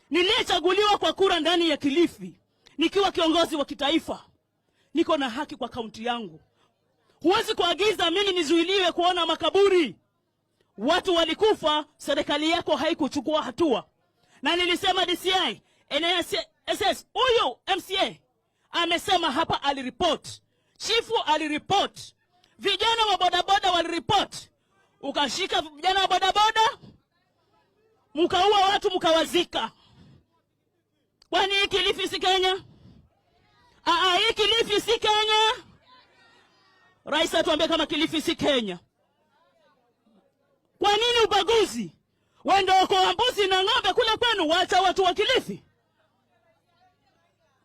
Niliyechaguliwa kwa kura ndani ya Kilifi, nikiwa kiongozi wa kitaifa, niko na haki kwa kaunti yangu. Huwezi kuagiza mimi nizuiliwe kuona makaburi. Watu walikufa, serikali yako haikuchukua hatua. Na nilisema DCI, NSS, huyu MCA amesema hapa, aliripoti. Chifu aliripoti. Vijana wa bodaboda waliripoti. Ukashika vijana wa bodaboda, mkaua watu, mkawazika. Kwani hii Kilifi si Kenya? Hii Kilifi si Kenya. Rais atuambie kama Kilifi si Kenya. Kwa nini ubaguzi? Wendo kwa mbuzi na ng'ombe kule kwenu, wacha watu wa Kilifi.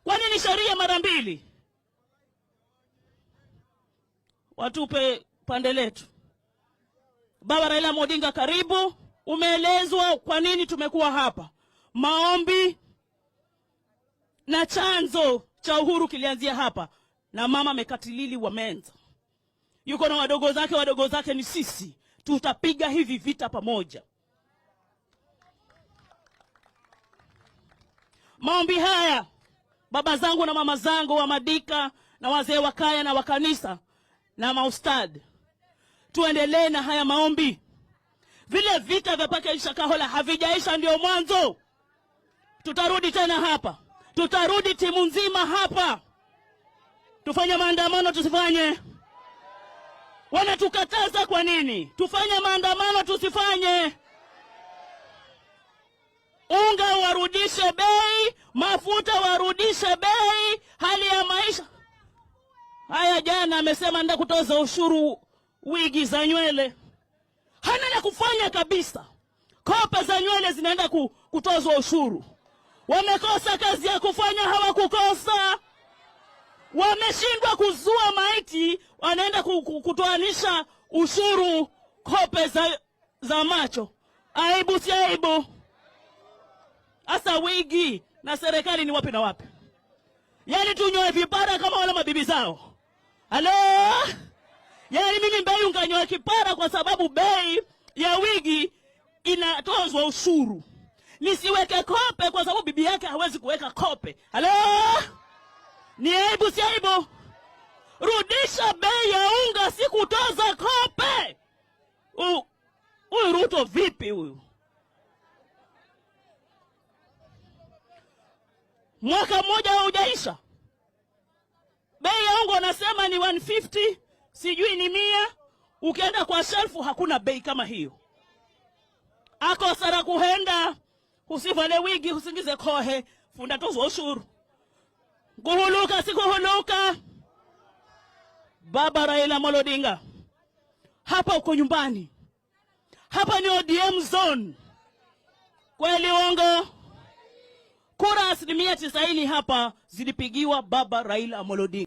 Kwa nini sheria mara mbili? Watupe pande letu. Baba Raila Odinga, karibu. Umeelezwa kwa nini tumekuwa hapa. Maombi na chanzo cha uhuru kilianzia hapa, na mama Mekatilili wa Menza yuko na wadogo zake ni sisi. Tutapiga hivi vita pamoja. Maombi haya, baba zangu na mama zangu wa Madika na wazee wa kaya na wa kanisa na maustad, tuendelee na haya maombi. Vile vita vya paka Shakahola havijaisha, ndio mwanzo. Tutarudi tena hapa. Tutarudi timu nzima hapa. Tufanye maandamano, tusifanye? Wanatukataza kwa nini? Tufanye maandamano, tusifanye? Unga warudishe bei, mafuta warudishe bei, hali ya maisha. Haya, jana amesema nenda kutoza ushuru wigi za nywele. Hana la kufanya kabisa. Kope za nywele zinaenda kutozwa ushuru. Wamekosa kazi ya kufanya, hawakukosa. Wameshindwa kuzua maiti, wanaenda kutoanisha ushuru kope za macho. Aibu si aibu? Asa wigi na serikali ni wapi na wapi? Yani tunyoe vipara kama wale mabibi zao. Halo? Yani mimi bei unganyoe kipara kwa sababu bei ya wigi inatozwa ushuru. Nisiweke kope kwa sababu bibi yake hawezi kuweka kope. Halo? Ni aibu si aibu? Rudisha bei ya unga, si kutoza kope. Huyu Ruto vipi huyu? Mwaka mmoja haujaisha. Bei ya unga wanasema ni 150, sijui ni 100. Ukienda kwa shelfu hakuna bei kama hiyo. Ako sara kuhenda, usivale wigi, usingize kohe, funda tozo ushuru. Kuhuluka si kuhuluka. Baba Raila Odinga, hapa uko nyumbani. Hapa ni ODM zone. Kweli uongo? Kura 90% hapa zilipigiwa Baba Raila Odinga.